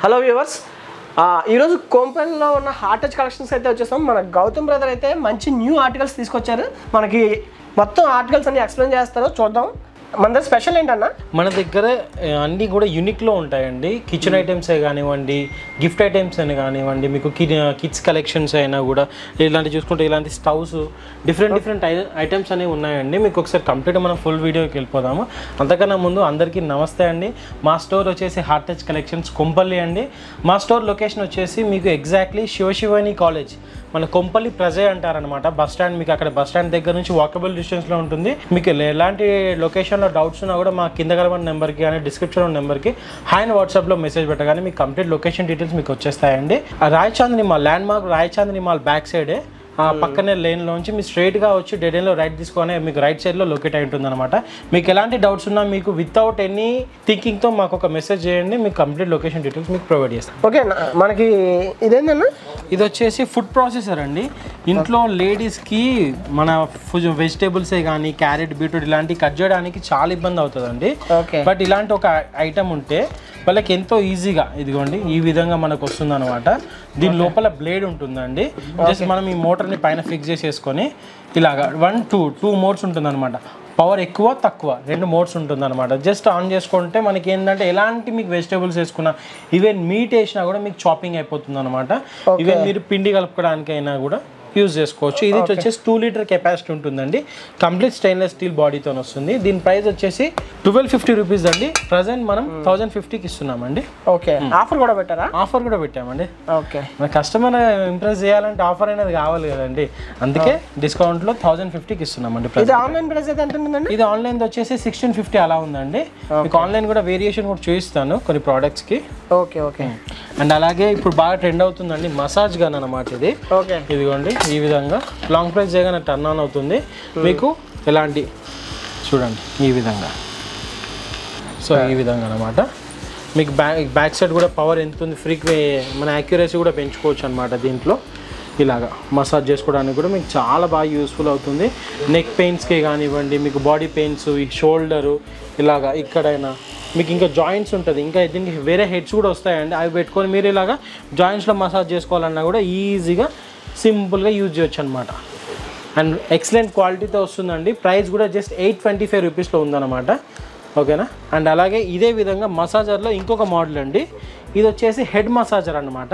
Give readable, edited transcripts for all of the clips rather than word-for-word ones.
Hello viewers, ఈరోజు కోంపల్లిలో ఉన్న heart touch collections అయితే వచ్చేసాం. మన గౌతమ్ బ్రదర్ అయితే మంచి న్యూ ఆర్టికల్స్ తీసుకొచ్చారు. మనకి మొత్తం ఆర్టికల్స్ అన్ని ఎక్స్ప్లెయిన్ చేస్తారో చూద్దాం. మన దగ్గర స్పెషల్ ఏంటన్నా? మన దగ్గర అన్నీ కూడా యూనిక్లో ఉంటాయండి. కిచెన్ ఐటమ్స్ కానివ్వండి, గిఫ్ట్ ఐటమ్స్ అని కానివ్వండి, మీకు కిడ్స్ కలెక్షన్స్ అయినా కూడా ఇలాంటి చూసుకుంటే ఇలాంటి స్టవ్స్ డిఫరెంట్ ఐటమ్స్ అనేవి ఉన్నాయండి. మీకు ఒకసారి కంప్లీట్గా మనం ఫుల్ వీడియోకి వెళ్ళిపోదాము. అంతకన్నా ముందు అందరికీ నమస్తే అండి. మా స్టోర్ వచ్చేసి హార్ట్ టచ్ కలెక్షన్స్ కొంపల్లి అండి. మా స్టోర్ లొకేషన్ వచ్చేసి మీకు ఎగ్జాక్ట్లీ శివశివాని కాలేజ్, మన కొంపల్లి ప్రజే అంటారనమాట. బస్ స్టాండ్, మీకు అక్కడ బస్ స్టాండ్ దగ్గర నుంచి వాకబుల్ డిస్టెన్స్లో ఉంటుంది. మీకు ఎలాంటి లొకేషన్లో డౌట్స్ ఉన్నా కూడా మా కింద కలబడిన నెంబర్కి కానీ డిస్క్రిప్షన్ ఉన్న నెంబర్కి హాయ్ వాట్సాప్లో మెసేజ్ పెట్టగానే మీకు కంప్లీట్ లొకేషన్ డీటెయిల్స్ మీకు వచ్చేస్తాయండి. Rayachandni mall, landmark Rayachandni mall back సైడే పక్కనే లేన్లోంచి మీరు స్ట్రైట్గా వచ్చి డెడ్ ఎండ్లో రైట్ తీసుకొని మీకు రైట్ సైడ్లో లొకేట్ అయి ఉంటుంది అనమాట. మీకు ఎలాంటి డౌట్స్ ఉన్నా మీకు వితౌట్ ఎనీ థింకింగ్తో మాకు ఒక మెసేజ్ చేయండి, మీకు కంప్లీట్ లొకేషన్ డీటెయిల్స్ మీకు ప్రొవైడ్ చేస్తాం. ఓకే, మనకి ఇదేంటన్నా? ఇది వచ్చేసి ఫుడ్ ప్రాసెసర్ అండి. ఇంట్లో లేడీస్కి మన వెజిటేబుల్సే కానీ క్యారెట్, బీట్రూట్ ఇలాంటివి కట్ చేయడానికి చాలా ఇబ్బంది అవుతుందండి. బట్ ఇలాంటి ఒక ఐటమ్ ఉంటే వాళ్ళకి ఎంతో ఈజీగా, ఇదిగోండి ఈ విధంగా మనకు వస్తుంది అనమాట. దీని లోపల బ్లేడ్ ఉంటుందండి. జస్ట్ మనం ఈ మోటార్ని పైన ఫిక్స్ చేసేసుకొని ఇలాగా 1, 2 మోడ్స్ ఉంటుంది అనమాట. పవర్ ఎక్కువ తక్కువ 2 మోడ్స్ ఉంటుంది అనమాట. జస్ట్ ఆన్ చేసుకుంటే మనకి ఏంటంటే ఎలాంటి మీకు వెజిటేబుల్స్ వేసుకున్నా, ఈవెన్ మీట్ వేసినా కూడా మీకు చాపింగ్ అయిపోతుంది అనమాట. ఈవెన్ మీరు పిండి కలుపుకోవడానికైనా కూడా యూజ్ చేసుకోవచ్చు. ఇది వచ్చేసి 2 లీటర్ కెపాసిటీ ఉంటుందండి. కంప్లీట్ స్టెయిన్లెస్ స్టీల్ బాడీతో వస్తుంది. దీని ప్రైస్ వచ్చేసి 1250 రూపీస్ అండి. ప్రజెంట్ మనం 1050కి ఇస్తున్నామండి. ఓకే, ఆఫర్ కూడా పెట్టారా? ఆఫర్ కూడా పెట్టామండి. ఓకే, మన కస్టమర్ ఇంప్రెస్ చేయాలంటే ఆఫర్ అనేది కావాలి కదండి. అందుకే డిస్కౌంట్లో 1050కి ఇస్తున్నామండి. ఇది ఆన్లైన్ ప్రైస్ అయితే ఎంత ఉంటుందండి? ఇది ఆన్లైన్ వచ్చేసి 1650 అలా ఉందండి. మీకు ఆన్లైన్ కూడా వేరియేషన్ కూడా చూపిస్తాను కొన్ని ప్రోడక్ట్స్కి. Okay okay. అండ్ అలాగే ఇప్పుడు బాగా ట్రెండ్ అవుతుందండి మసాజ్ గన్ అన్నమాట. ఇది ఓకే, ఇదిగోండి ఈ విధంగా లాంగ్ ప్రెస్ చేయగానే టర్న్ ఆన్ అవుతుంది. మీకు ఎలాంటి చూడండి ఈ విధంగా, సో ఈ విధంగా అనమాట. మీకు బ్యాక్ సైడ్ కూడా పవర్ ఎంత ఉంది, మన యాక్యురసీ కూడా పెంచుకోవచ్చు అనమాట. దీంట్లో ఇలాగా మసాజ్ చేసుకోవడానికి కూడా మీకు చాలా బాగా యూస్ఫుల్ అవుతుంది. నెక్ పెయిన్స్కి కానివ్వండి, మీకు బాడీ పెయిన్స్, ఈ షోల్డరు ఇలాగా ఇక్కడైనా మీకు ఇంకా జాయింట్స్ ఉంటుంది, ఇంకా దీనికి వేరే హెడ్స్ కూడా వస్తాయండి. అవి పెట్టుకొని మీరు ఇలాగా జాయింట్స్లో మసాజ్ చేసుకోవాలన్నా కూడా ఈజీగా సింపుల్గా యూజ్ చేయొచ్చు అనమాట. అండ్ ఎక్సలెంట్ క్వాలిటీతో వస్తుందండి. ప్రైస్ కూడా జస్ట్ 825 రూపీస్లో ఉందన్నమాట. ఓకేనా? అండ్ అలాగే ఇదే విధంగా మసాజర్లో ఇంకొక మోడల్ అండి. ఇది వచ్చేసి హెడ్ మసాజర్ అనమాట.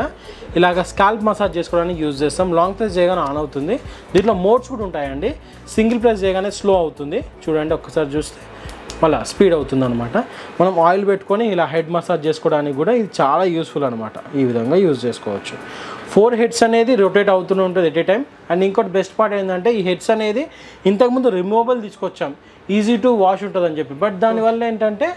ఇలాగ స్కాల్ప్ మసాజ్ చేసుకోవడానికి యూజ్ చేస్తాం. లాంగ్ ప్రెస్ చేయగానే ఆన్ అవుతుంది. దీంట్లో మోడ్స్ కూడా ఉంటాయండి. సింగిల్ ప్రెస్ చేయగానే స్లో అవుతుంది. చూడండి ఒక్కసారి చూస్తే మళ్ళీ స్పీడ్ అవుతుంది అనమాట. మనం ఆయిల్ పెట్టుకొని ఇలా హెడ్ మసాజ్ చేసుకోవడానికి కూడా ఇది చాలా యూస్ఫుల్ అనమాట. ఈ విధంగా యూజ్ చేసుకోవచ్చు. 4 హెడ్స్ అనేది రొటేట్ అవుతూనే ఉంటుంది ఎట్ ఏ టైం. అండ్ ఇంకోటి బెస్ట్ పార్ట్ ఏంటంటే ఈ హెడ్స్ అనేది ఇంతకుముందు రిమూవబుల్ తీసుకొచ్చాం, ఈజీ టు వాష్ ఉంటుందని చెప్పి. బట్ దానివల్ల ఏంటంటే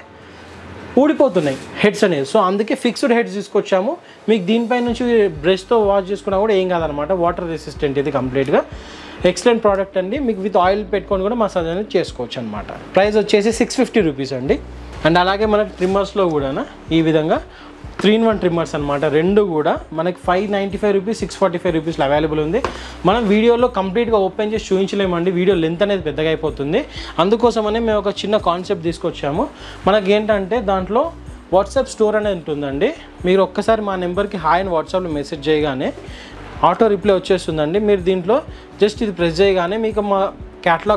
ఊడిపోతున్నాయి హెడ్స్ అనేది. సో అందుకే ఫిక్స్డ్ హెడ్స్ తీసుకొచ్చాము. మీకు దీనిపై నుంచి బ్రష్తో వాష్ చేసుకున్నా కూడా ఏం కాదనమాట. వాటర్ రెసిస్టెంట్ ఇది కంప్లీట్గా. ఎక్సలెంట్ ప్రోడక్ట్ అండి. మీకు విత్ ఆయిల్ పెట్టుకొని కూడా మసాజ్ అనేది చేసుకోవచ్చు అనమాట. ప్రైస్ వచ్చేసి 650 రూపీస్ అండి. అండ్ అలాగే మనకి ట్రిమ్మర్స్లో కూడా ఈ విధంగా 3-in-1 ట్రిమ్మర్స్ అనమాట. రెండు కూడా మనకి 595 రూపీస్, 645 రూపీస్లో అవైలబుల్ ఉంది. మనం వీడియోలో కంప్లీట్గా ఓపెన్ చేసి చూపించలేమండి, వీడియో లెంత్ అనేది పెద్దగా అయిపోతుంది. అందుకోసమనే మేము ఒక చిన్న కాన్సెప్ట్ తీసుకొచ్చాము. మనకి ఏంటంటే దాంట్లో వాట్సాప్ స్టోర్ అనేది ఉంటుందండి. మీరు ఒక్కసారి మా నెంబర్కి హాయ్ అని వాట్సాప్లో మెసేజ్ చేయగానే ఆటో రిప్లై వచ్చేస్తుందండి. మీరు దీంట్లో జస్ట్ ఇది ప్రెస్ చేయగానే మీకు మా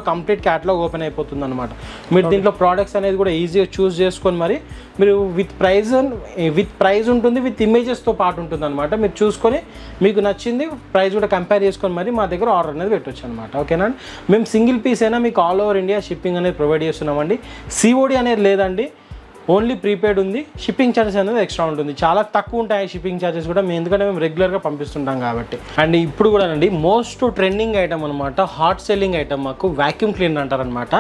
కంప్లీట్ క్యాటలాగ్ ఓపెన్ అయిపోతుంది అనమాట. మీరు దీంట్లో ప్రోడక్ట్స్ అనేది కూడా ఈజీగా చూస్ చేసుకొని మరి మీరు విత్ ప్రైస్ ఉంటుంది, విత్ ఇమేజెస్తో పాటు ఉంటుంది అనమాట. మీరు చూసుకొని మీకు నచ్చింది ప్రైస్ కూడా కంపేర్ చేసుకొని మరి మా దగ్గర ఆర్డర్ అనేది పెట్టవచ్చు అనమాట. ఓకేనా? మేము సింగిల్ పీస్ అయినా మీకు ఆల్ ఓవర్ ఇండియా షిప్పింగ్ అనేది ప్రొవైడ్ చేస్తున్నామండి. సిఓడి అనేది లేదండి, ఓన్లీ ప్రీపెయిడ్ ఉంది. షిప్పింగ్ ఛార్జెస్ అనేది ఎక్స్ట్రా ఉంటుంది. చాలా తక్కువ ఉంటాయి షిప్పింగ్ ఛార్జెస్ కూడా, ఎందుకంటే మేము రెగ్యులర్గా పంపిస్తుంటాం కాబట్టి. అండ్ ఇప్పుడు కూడా అండి మోస్ట్ ట్రెండింగ్ ఐటమ్ అనమాట, హాట్ సెల్లింగ్ ఐటమ్ మాకు వ్యాక్యూమ్ క్లీనర్ అంటారనమాట.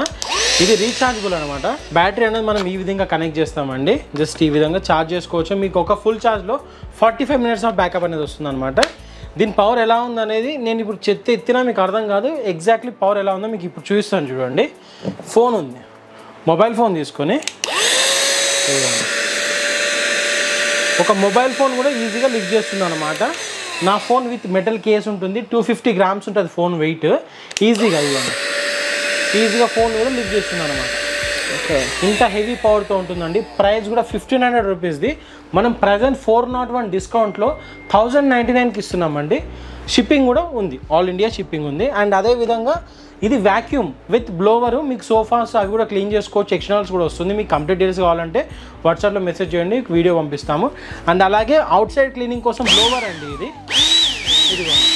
ఇది రీఛార్జబుల్ అనమాట. బ్యాటరీ అనేది మనం ఈ విధంగా కనెక్ట్ చేస్తామండి. జస్ట్ ఈ విధంగా ఛార్జ్ చేసుకోవచ్చు. మీకు ఒక ఫుల్ ఛార్జ్లో 45 మినిట్స్ ఆఫ్ బ్యాకప్ అనేది వస్తుంది అనమాట. దీని పవర్ ఎలా ఉందనేది నేను ఇప్పుడు చెత్త ఎత్తినా మీకు అర్థం కాదు. ఎగ్జాక్ట్లీ పవర్ ఎలా ఉందో మీకు ఇప్పుడు చూపిస్తాను. చూడండి, ఫోన్ ఉంది, మొబైల్ ఫోన్ తీసుకొని ఒక మొబైల్ ఫోన్ కూడా ఈజీగా లిఫ్ట్ చేస్తుంది అనమాట. నా ఫోన్ విత్ మెటల్ కేస్ ఉంటుంది, 250 గ్రామ్స్ ఉంటుంది ఫోన్ వెయిట్. ఈజీగా ఫోన్ కూడా లిఫ్ట్ చేస్తుంది అనమాట. ఇంత హెవీ పవర్తో ఉంటుందండి. ప్రైస్ కూడా 1500 రూపీస్ది. మనం ప్రజెంట్ 401 డిస్కౌంట్లో 1099కి ఇస్తున్నామండి. షిప్పింగ్ కూడా ఉంది, ఆల్ ఇండియా షిప్పింగ్ ఉంది. అండ్ అదేవిధంగా ఇది వ్యాక్యూమ్ విత్ బ్లోవర్, మీకు సోఫాస్ అవి కూడా క్లీన్ చేసుకోవచ్చు, ఎక్స్టర్నల్స్ కూడా వస్తుంది. మీకు కంప్లీట్ డీటెయిల్స్ కావాలంటే వాట్సాప్లో మెసేజ్ చేయండి, వీడియో పంపిస్తాము. అండ్ అలాగే అవుట్ సైడ్ క్లీనింగ్ కోసం బ్లోవర్ అండి ఇది. ఇదిగోండి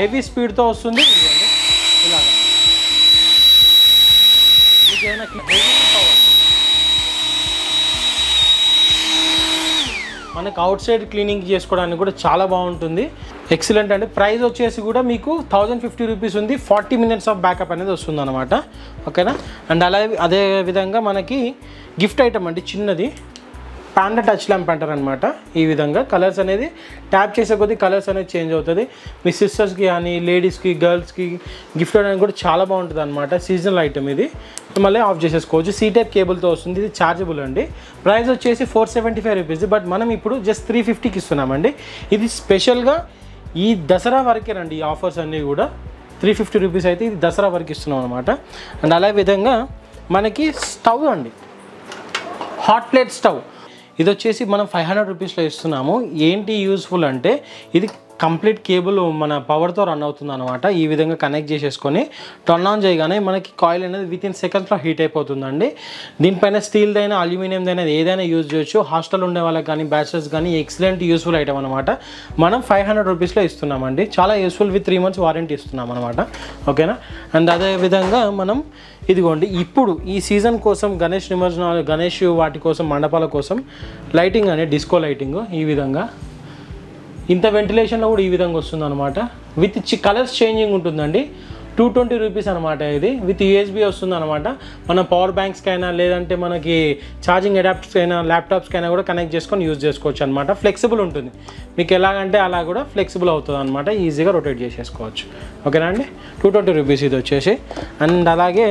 హెవీ స్పీడ్తో వస్తుంది. ఇదిగోండి ఇలాగా మీకు ఏమైనా హెవీ పవర్ మనకు అవుట్ సైడ్ క్లీనింగ్ చేసుకోవడానికి కూడా చాలా బాగుంటుంది. ఎక్సలెంట్ అండి. ప్రైస్ వచ్చేసి కూడా మీకు 1050 రూపీస్ ఉంది. 40 మినిట్స్ ఆఫ్ బ్యాకప్ అనేది వస్తుంది అనమాట. ఓకేనా. అండ్ అలాగే అదే విధంగా మనకి గిఫ్ట్ ఐటమ్ అండి, చిన్నది పాండా టచ్ ల్యాంప్ అంటారు అనమాట. ఈ విధంగా కలర్స్ అనేది ట్యాప్ చేసే కొద్దీ కలర్స్ అనేది చేంజ్ అవుతుంది. మీ సిస్టర్స్కి కానీ లేడీస్కి గర్ల్స్కి గిఫ్ట్ అనేది కూడా చాలా బాగుంటుంది అనమాట. సీజనల్ ఐటమ్ ఇది. మళ్ళీ ఆఫ్ చేసేసుకోవచ్చు. సీ టైప్ కేబుల్తో వస్తుంది. ఇది ఛార్జబుల్ అండి. ప్రైస్ వచ్చేసి 475 రూపీస్. బట్ మనం ఇప్పుడు జస్ట్ 350కి ఇస్తున్నామండి. ఇది స్పెషల్గా ఈ దసరా వరకే రండి. ఈ ఆఫర్స్ అన్నీ కూడా 350 రూపీస్ అయితే ఇది దసరా వరకు ఇస్తున్నాం అనమాట. అండ్ అలా విధంగా మనకి స్టవ్ అండి, హాట్ ప్లేట్ స్టవ్. ఇది వచ్చేసి మనం 500 రూపీస్లో ఇస్తున్నాము. ఏంటి యూస్ఫుల్ అంటే ఇది కంప్లీట్ కేబుల్ మన పవర్తో రన్ అవుతుంది అనమాట. ఈ విధంగా కనెక్ట్ చేసేసుకొని టర్న్ ఆన్ చేయగానే మనకి కాయిల్ అనేది వితిన్ సెకండ్స్లో హీట్ అయిపోతుందండి. దీనిపైన స్టీల్దైనా అల్యూమినియందైనా ఏదైనా యూజ్ చేయొచ్చు. హాస్టల్ ఉండే వాళ్ళకి కానీ బ్యాచిలర్స్ కానీ ఎక్సలెంట్ యూస్ఫుల్ ఐటమ్ అనమాట. మనం 500 రూపీస్లో ఇస్తున్నామండి. చాలా యూస్ఫుల్, విత్ 3 months వారంటీ ఇస్తున్నాం అనమాట. ఓకేనా. అండ్ అదేవిధంగా మనం ఇదిగోండి ఇప్పుడు ఈ సీజన్ కోసం గణేష్ నిమజ్జనాలు, గణేష్ వాటి కోసం, మండపాల కోసం లైటింగ్ అనే డిస్కో లైటింగ్ ఈ విధంగా ఇంత వెంటిలేషన్లో కూడా ఈ విధంగా వస్తుంది అనమాట. విత్ కలర్స్ చేంజింగ్ ఉంటుందండి. 220 రూపీస్ అనమాట. ఇది విత్ USB వస్తుంది అనమాట. మన పవర్ బ్యాంక్స్కి అయినా లేదంటే మనకి ఛార్జింగ్ అడాప్టర్స్ అయినా ల్యాప్టాప్స్కి అయినా కూడా కనెక్ట్ చేసుకొని యూజ్ చేసుకోవచ్చు అనమాట. ఫ్లెక్సిబుల్ ఉంటుంది. మీకు ఎలాగంటే అలా కూడా ఫ్లెక్సిబుల్ అవుతుంది అనమాట. ఈజీగా రొటేట్ చేసేసుకోవచ్చు. ఓకేనా అండి. 220 రూపీస్ ఇది వచ్చేసి. అండ్ అలాగే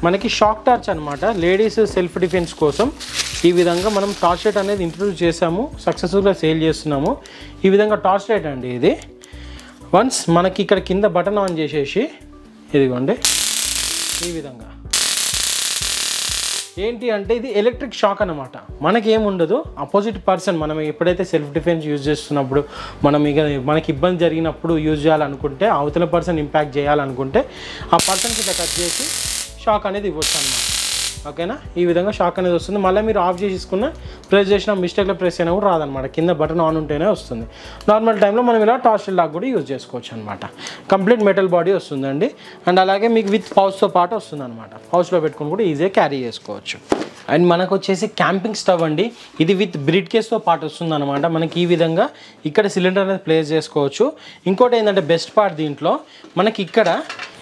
మనకి షాక్ టార్చ్ అనమాట. లేడీస్ సెల్ఫ్ డిఫెన్స్ కోసం ఈ విధంగా మనం టార్చ్ లైట్ అనేది ఇంట్రొడ్యూస్ చేసాము, సక్సెస్ఫుల్గా సేల్ చేస్తున్నాము. ఈ విధంగా టార్చ్ లైట్ అండి ఇది. వన్స్ మనకి ఇక్కడ కింద బటన్ ఆన్ చేసేసి ఇదిగోండి ఈ విధంగా ఏంటి అంటే ఇది ఎలక్ట్రిక్ షాక్ అనమాట. మనకి ఏముండదు, అపోజిట్ పర్సన్ మనం ఎప్పుడైతే సెల్ఫ్ డిఫెన్స్ యూజ్ చేస్తున్నప్పుడు మనకి ఇబ్బంది జరిగినప్పుడు యూజ్ చేయాలనుకుంటే, అవతల పర్సన్ ఇంపాక్ట్ చేయాలనుకుంటే ఆ పర్సన్కి ఇట్లా టచ్ చేసి షాక్ అనేది ఇవ్వచ్చు అనమాట. ఓకేనా. ఈ విధంగా షాక్ అనేది వస్తుంది. మళ్ళీ మీరు ఆఫ్ చేసుకున్న ప్రెస్ చేసిన మిస్టేక్లో ప్రెస్ అయినా కూడా రాదనమాట. కింద బటన్ ఆన్ ఉంటేనే వస్తుంది. నార్మల్ టైంలో మనం ఇలా టార్చ్ లాగా కూడా యూజ్ చేసుకోవచ్చు అనమాట. కంప్లీట్ మెటల్ బాడీ వస్తుందండి. అండ్ అలాగే మీకు విత్ పౌచ్తో పాటు వస్తుంది అనమాట. పౌచ్లో పెట్టుకుని కూడా ఈజీగా క్యారీ చేసుకోవచ్చు. అండ్ మనకు వచ్చేసి క్యాంపింగ్ స్టవ్ అండి. ఇది విత్ బ్రిడ్ కేస్తో పాటు వస్తుంది అనమాట. మనకి ఈ విధంగా ఇక్కడ సిలిండర్ అనేది ప్లేస్ చేసుకోవచ్చు. ఇంకోటి ఏంటంటే బెస్ట్ పార్ట్ దీంట్లో మనకి ఇక్కడ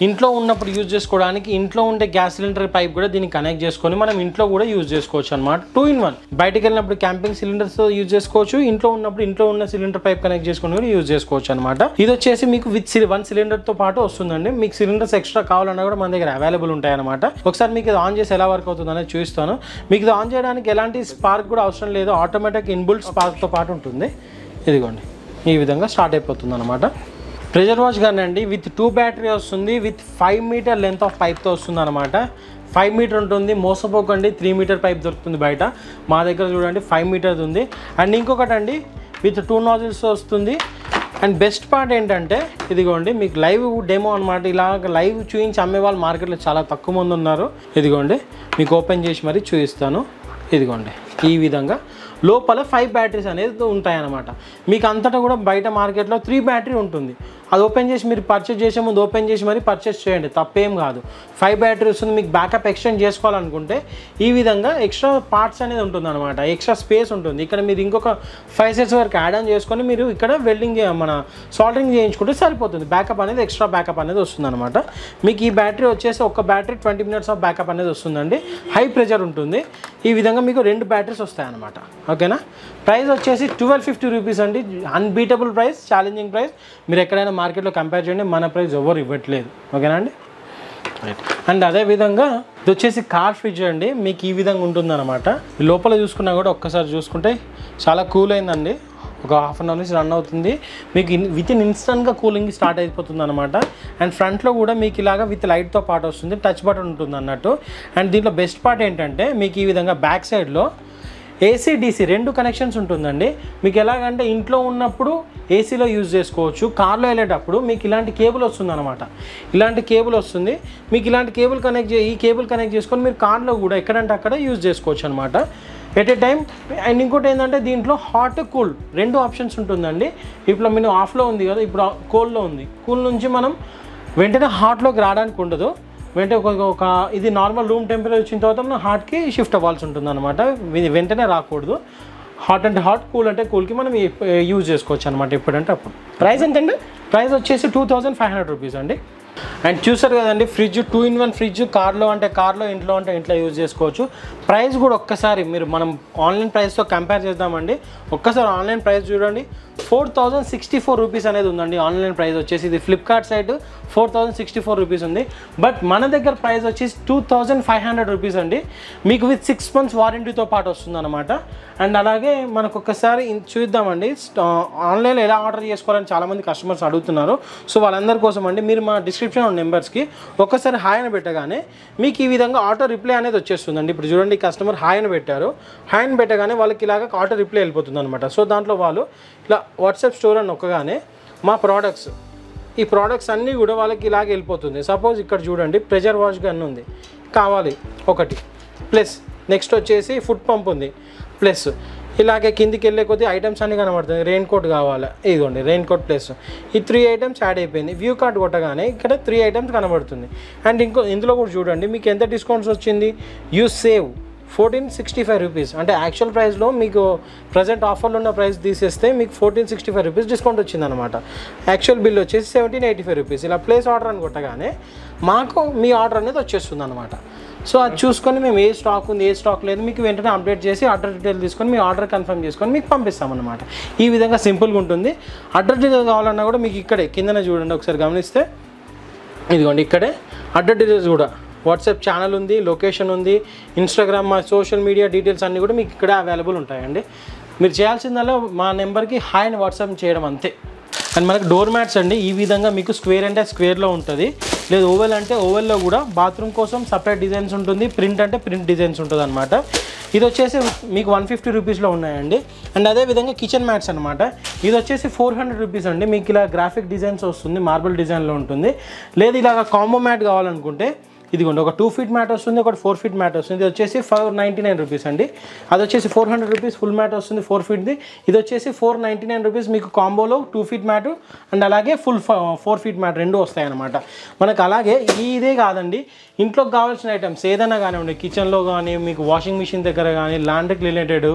ఇంట్లో ఉన్నప్పుడు యూజ్ చేసుకోవడానికి ఇంట్లో ఉండే గ్యాస్ సిలిండర్ పైప్ కూడా దీన్ని కనెక్ట్ చేసుకొని మనం ఇంట్లో కూడా యూజ్ చేసుకోవచ్చు అనమాట. 2 in 1. బయటకు వెళ్ళినప్పుడు క్యాంపింగ్ సిలిండర్స్ యూజ్ చేసుకోవచ్చు, ఇంట్లో ఉన్నప్పుడు ఇంట్లో ఉన్న సిలిండర్ పైప్ కనెక్ట్ చేసుకొని కూడా యూజ్ చేసుకోవచ్చు అనమాట. ఇది వచ్చేసి మీకు విత్ 1 సిలిండర్తో పాటు వస్తుందండి. మీకు సిలిండర్స్ ఎక్స్ట్రా కావాలన్నా కూడా మన దగ్గర అవైలబుల్ ఉంటాయి అనమాట. ఒకసారి మీకు ఇది ఆన్ చేసి ఎలా వర్క్ అవుతుంది అనేది చూపిస్తాను. మీకు ఇది ఆన్ చేయడానికి ఎలాంటి స్పార్క్ కూడా అవసరం లేదు. ఆటోమేటిక్ ఇన్బుల్ట్ స్పార్క్తో పాటు ఉంటుంది. ఇదిగోండి ఈ విధంగా స్టార్ట్ అయిపోతుంది అనమాట. ప్రెషర్ వాష్ గన్ అండి. విత్ 2 బ్యాటరీ వస్తుంది. విత్ 5 మీటర్ లెంత్ ఆఫ్ పైప్తో వస్తుంది అనమాట. 5 మీటర్ ఉంటుంది. మోసపోకండి, 3 మీటర్ పైప్ దొరుకుతుంది బయట. మా దగ్గర చూడండి 5 మీటర్ది ఉంది. అండ్ ఇంకొకటి అండి విత్ 2 nozzles వస్తుంది. అండ్ బెస్ట్ పార్ట్ ఏంటంటే ఇదిగోండి మీకు లైవ్ డెమో అనమాట. ఇలా లైవ్ చూపించి అమ్మే వాళ్ళు మార్కెట్లో చాలా తక్కువ మంది ఉన్నారు. ఇదిగోండి మీకు ఓపెన్ చేసి మరీ చూపిస్తాను. ఇదిగోండి ఈ విధంగా లోపల 5 బ్యాటరీస్ అనేది ఉంటాయన్నమాట. మీకు అంతటా కూడా బయట మార్కెట్లో 3 బ్యాటరీ ఉంటుంది. అది ఓపెన్ చేసి మీరు పర్చేస్ చేసే ముందు ఓపెన్ చేసి మరి పర్చేస్ చేయండి, తప్పేం కాదు. 5 బ్యాటరీ వస్తుంది. మీకు బ్యాకప్ ఎక్స్టెండ్ చేసుకోవాలనుకుంటే ఈ విధంగా ఎక్స్ట్రా పార్ట్స్ అనేది ఉంటుంది అనమాట. ఎక్స్ట్రా స్పేస్ ఉంటుంది. ఇక్కడ మీరు ఇంకొక 5 sets వరకు యాడ్ ఆన్ చేసుకొని మీరు ఇక్కడ వెల్డింగ్ మన సాల్డరింగ్ చేయించుకుంటే సరిపోతుంది. బ్యాకప్ అనేది ఎక్స్ట్రా బ్యాకప్ అనేది వస్తుంది అనమాట. మీకు ఈ బ్యాటరీ వచ్చేసి ఒక బ్యాటరీ 20 minutes ఆఫ్ బ్యాకప్ అనేది వస్తుందండి. హై ప్రెషర్ ఉంటుంది. ఈ విధంగా మీకు 2 బ్యాటరీస్ వస్తాయి అనమాట. ఓకేనా. ప్రైస్ వచ్చేసి 1250 రూపీస్ అండి. Unbeatable price, challenging price. మీరు ఎక్కడైనా మార్కెట్లో కంపేర్ చేయండి, మన ప్రైస్ ఎవరు ఇవ్వట్లేదు. ఓకేనా అండి. రైట్. అండ్ అదేవిధంగా ఇది వచ్చేసి కార్ ఫ్రిడ్జ్ అండి. మీకు ఈ విధంగా ఉంటుందన్నమాట. లోపల చూసుకున్నా కూడా ఒక్కసారి చూసుకుంటే చాలా కూల్ అయిందండి. ఒక హాఫ్ అన్ అవర్ నుంచి రన్ అవుతుంది. మీకు విత్ ఇన్ ఇన్స్టెంట్గా కూలింగ్ స్టార్ట్ అయిపోతుంది అనమాట. అండ్ ఫ్రంట్లో కూడా మీకు ఇలాగా విత్ లైట్తో పాటు వస్తుంది, టచ్ బటన్ ఉంటుంది అన్నట్టు. అండ్ దీంట్లో బెస్ట్ పార్ట్ ఏంటంటే మీకు ఈ విధంగా బ్యాక్ సైడ్లో ఏసీ డీసీ 2 కనెక్షన్స్ ఉంటుందండి. మీకు ఎలాగంటే ఇంట్లో ఉన్నప్పుడు ఏసీలో యూజ్ చేసుకోవచ్చు, కార్లో వెళ్ళేటప్పుడు మీకు ఇలాంటి కేబుల్ వస్తుంది అనమాట. ఇలాంటి కేబుల్ వస్తుంది, మీకు ఇలాంటి కేబుల్ ఈ కేబుల్ కనెక్ట్ చేసుకొని మీరు కార్లో కూడా ఎక్కడంటే అక్కడ యూజ్ చేసుకోవచ్చు అనమాట ఎట్ ఏ టైం. అండ్ ఇంకోటి ఏంటంటే దీంట్లో హాట్ కూల్ 2 ఆప్షన్స్ ఉంటుందండి. ఇప్పుడు మీరు ఆఫ్లో ఉంది కదా, ఇప్పుడు కోల్డ్లో ఉంది. కూల్ నుంచి మనం వెంటనే హాట్లోకి రావడానికి ఉండదు, వెంటనే ఒక ఇది నార్మల్ రూమ్ టెంపరేచర్ వచ్చిన తర్వాత మనం హాట్కి షిఫ్ట్ అవ్వాల్సి ఉంటుంది అనమాట. వెంటనే రాకూడదు. హాట్ అంటే హాట్, కూల్ అంటే కూల్కి మనం యూజ్ చేసుకోవచ్చు అనమాట ఎప్పుడంటే అప్పుడు. ప్రైస్ ఎంతండి? ప్రైస్ వచ్చేసి 2500 రూపీస్ అండి. అండ్ చూసారు కదండి ఫ్రిడ్జ్, 2-in-1 ఫ్రిడ్జ్. కార్లో అంటే కార్లో, ఇంట్లో అంటే ఇంట్లో యూజ్ చేసుకోవచ్చు. ప్రైస్ కూడా ఒక్కసారి మనం ఆన్లైన్ ప్రైస్తో కంపేర్ చేద్దామండి. ఒక్కసారి ఆన్లైన్ ప్రైస్ చూడండి, 4064 రూపీస్ అనేది ఉందండి ఆన్లైన్ ప్రైస్ వచ్చేసి. ఇది ఫ్లిప్కార్ట్ సైట్ 4064 రూపీస్ ఉంది. బట్ మన దగ్గర ప్రైస్ వచ్చేసి 2500 రూపీస్ అండి. మీకు విత్ 6 months వారంటీతో పాటు వస్తుంది అనమాట. అండ్ అలాగే మనకు ఒక్కసారి చూద్దామండి ఆన్లైన్లో ఎలా ఆర్డర్ చేసుకోవాలని చాలామంది కస్టమర్స్ అడుగుతున్నారు. సో వాళ్ళందరి కోసం అండి మీరు మా డిస్క్రిప్షన్ నెంబర్స్కి ఒక్కసారి హాయ్ అని పెట్టగానే మీకు ఈ విధంగా ఆటో రిప్లై అనేది వచ్చేస్తుందండి. ఇప్పుడు చూడండి కస్టమర్ హాయ్ అని పెట్టారు, హాయ్ అని పెట్టగానే వాళ్ళకి ఇలాగ ఆటో రిప్లై వెళ్ళిపోతుంది అనమాట. సో దాంట్లో వాళ్ళు ఇలా వాట్సాప్ స్టోర్ అని నొక్కగానే మా ప్రోడక్ట్స్, ఈ ప్రోడక్ట్స్ అన్నీ కూడా వాళ్ళకి ఇలాగ వెళ్ళిపోతుంది. సపోజ్ ఇక్కడ చూడండి ప్రెషర్ వాష్ గన్ ఉంది, కావాలి ఒకటి, ప్లస్ నెక్స్ట్ వచ్చేసి ఫుడ్ పంప్ ఉంది, ప్లస్ ఇలాగే కిందికి వెళ్ళే కొద్దీ ఐటమ్స్ అన్నీ కనబడుతుంది. రెయిన్ కోట్ కావాలి, ఇదిగోండి రెయిన్ కోట్ ప్లస్ ఈ 3 ఐటమ్స్ యాడ్ అయిపోయింది. వ్యూ కార్డ్ కొట్టగానే ఇక్కడ 3 ఐటమ్స్ కనబడుతుంది. అండ్ ఇందులో కూడా చూడండి మీకు ఎంత డిస్కౌంట్స్ వచ్చింది. You save 1465 rupees. అంటే యాక్చువల్ ప్రైస్లో మీకు ప్రజెంట్ ఆఫర్లో ఉన్న ప్రైస్ తీసేస్తే మీకు 1465 రూపీస్ డిస్కౌంట్ వచ్చిందనమాట. యాక్చువల్ బిల్ వచ్చేసి 1785 రూపీస్. ఇలా ప్లేస్ ఆర్డర్ అని కొట్టగానే మాకు మీ ఆర్డర్ అనేది వచ్చేస్తుంది అనమాట. సో అది చూసుకొని మేము ఏ స్టాక్ ఉంది ఏ స్టాక్ లేదు మీకు వెంటనే అప్డేట్ చేసి ఆర్డర్ డీటెయిల్ తీసుకొని మీ ఆర్డర్ కన్ఫర్మ్ చేసుకొని మీకు పంపిస్తామన్నమాట. ఈ విధంగా సింపుల్గా ఉంటుంది. అడ్రస్ డీటెయిల్స్ కావాలన్నా కూడా మీకు ఇక్కడే కిందనే చూడండి, ఒకసారి గమనిస్తే ఇదిగోండి ఇక్కడే అడ్రస్ డీటెయిల్స్ కూడా, వాట్సాప్ ఛానల్ ఉంది, లొకేషన్ ఉంది, ఇన్స్టాగ్రామ్ మా సోషల్ మీడియా డీటెయిల్స్ అన్నీ కూడా మీకు ఇక్కడ అవైలబుల్ ఉంటాయండి. మీరు చేయాల్సిందల్లా మా నెంబర్కి హాయ్ అని వాట్సాప్ చేయడం అంతే. అండ్ మనకు డోర్ మ్యాట్స్ అండి ఈ విధంగా మీకు స్క్వేర్ అంటే స్క్వేర్లో ఉంటుంది, లేదు ఓవెల్ అంటే ఓవెల్లో కూడా బాత్రూమ్ కోసం సపరేట్ డిజైన్స్ ఉంటుంది, ప్రింట్ అంటే ప్రింట్ డిజైన్స్ ఉంటుంది అనమాట. ఇది వచ్చేసి మీకు 150 రూపీస్లో ఉన్నాయండి. అండ్ అదేవిధంగా కిచెన్ మ్యాట్స్ అనమాట, ఇది వచ్చేసి 400 రూపీస్ అండి. మీకు ఇలా గ్రాఫిక్ డిజైన్స్ వస్తుంది, మార్బుల్ డిజైన్లో ఉంటుంది. లేదు ఇలాగ కాంబో మ్యాట్ కావాలనుకుంటే ఇదిగోండి ఒక 2 feet మ్యాట్ వస్తుంది, ఒక 4 feet మ్యాట్ వస్తుంది. ఇది వచ్చేసి 499 రూపీస్ అండి. అది వచ్చేసి 400 రూపీస్ ఫుల్ మ్యాట్ వస్తుంది 4 feetది. ఇది వచ్చేసి 499 రూపీస్ మీకు కాంబోలో 2 feet మ్యాట్ అండ్ అలాగే ఫుల్ 4 feet మ్యాట్ రెండు వస్తాయి అనమాట మనకు. అలాగే ఇదే కాదండి, ఇంట్లోకి కావాల్సిన ఐటమ్స్ ఏదైనా కానివ్వండి, కిచెన్లో కానీ మీకు వాషింగ్ మిషన్ దగ్గర కానీ లాండ్రీకి రిలేటెడ్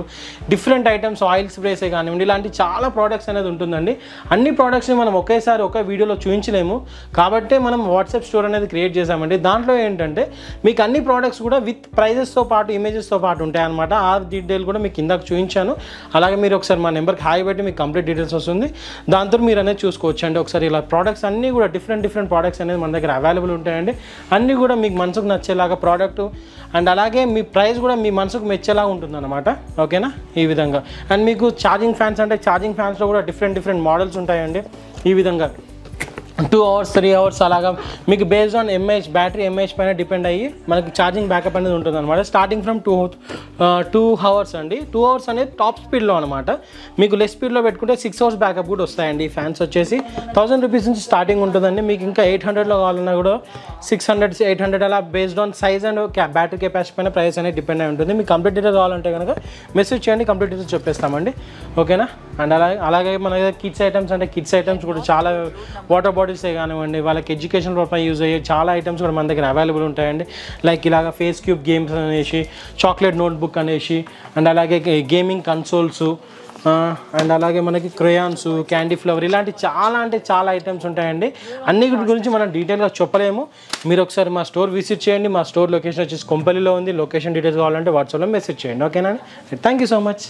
డిఫరెంట్ ఐటమ్స్, ఆయిల్ స్ప్రేసే కానివ్వండి, ఇలాంటి చాలా ప్రోడక్ట్స్ అనేది ఉంటుందండి. అన్ని ప్రోడక్ట్స్ని మనం ఒకేసారి ఒక వీడియోలో చూపించలేము కాబట్టి మనం వాట్సాప్ స్టోర్ అనేది క్రియేట్ చేసామండి. దాంట్లో ఏంటంటే మీకు అన్ని ప్రోడక్ట్స్ కూడా విత్ ప్రైజెస్తో పాటు ఇమేజెస్తో పాటు ఉంటాయి అనమాట. ఆ డీటెయిల్ కూడా మీకు ఇందాక చూపించాను. అలాగే మీరు ఒకసారి మా నెంబర్కి హాయ్ పెట్టి మీకు కంప్లీట్ డీటెయిల్స్ వస్తుంది, దాంతో మీరు అనేది చూసుకోవచ్చు అండి. ఒకసారి ఇలా ప్రోడక్ట్స్ అన్నీ కూడా డిఫరెంట్ ప్రోడక్ట్స్ అనేది మన దగ్గర అవైలబుల్ ఉంటాయండి. అన్నీ కూడా మీకు మనసుకు నచ్చేలాగా ప్రోడక్ట్ అండ్ అలాగే మీ ప్రైస్ కూడా మీ మనసుకు మెచ్చేలాగా ఉంటుందన్నమాట. ఓకేనా, ఈ విధంగా. అండ్ మీకు ఛార్జింగ్ ఫ్యాన్స్ అంటే ఛార్జింగ్ ఫ్యాన్స్లో కూడా డిఫరెంట్ మోడల్స్ ఉంటాయండి. ఈ విధంగా 2 hours 3 hours అలాగా మీకు based on mAh battery mAh పైన డిపెండ్ అయ్యి మనకి ఛార్జింగ్ బ్యాకప్ అనేది ఉంటుంది అనమాట. స్టార్టింగ్ ఫ్రమ్ 2 hours అండి. 2 hours అనేది టాప్ స్పీడ్లో అనమాట. మీకు లెస్ స్పీడ్లో పెట్టుకుంటే 6 hours బ్యాకప్ కూడా వస్తాయండి. ఈ ఫ్యాన్స్ వచ్చేసి 1000 రూపీస్ నుంచి స్టార్టింగ్ ఉంటుందండి. మీకు ఇంకా 800లో కావాలన్నా కూడా 600 800 అలా based on size and battery capacity పైన ప్రైస్ అనేది డిపెండ్ అయి ఉంటుంది. మీకు కంప్లీట్ డీటెయిల్ కావాలంటే కనుక మెసేజ్ చేయండి, కంప్లీట్ డీటెయిల్స్ చెప్పేస్తామండి. ఓకేనా. అండ్ అలాగే మన దగ్గర కిడ్స్ ఐటమ్స్ అంటే కిడ్స్ ఐటమ్స్ కూడా చాలా వాటర్ బాటిల్సే కానివ్వండి, వాళ్ళకి ఎడ్యుకేషన్ పర్పస్ యూజ్ అయ్యే చాలా ఐటమ్స్ కూడా మన దగ్గర అవైలబుల్ ఉంటాయండి. లైక్ ఇలాగ ఫేస్ క్యూబ్ గేమ్స్ అనేసి, చాక్లెట్ నోట్బుక్ అనేసి, అండ్ అలాగే గేమింగ్ కన్సోల్స్, అండ్ అలాగే మనకి క్రేయాన్స్, క్యాండీ ఫ్లవర్, ఇలాంటి చాలా ఐటమ్స్ ఉంటాయండి. అన్ని గురించి మనం డీటెయిల్గా చెప్పలేము. మీరు ఒకసారి మా స్టోర్ విజిట్ చేయండి. మా స్టోర్ లొకేషన్ వచ్చేసి కొంపల్లిలో ఉంది. లొకేషన్ డీటెయిల్స్ కావాలంటే వాట్సాప్లో మెసేజ్ చేయండి. ఓకేనా. Thank you so much.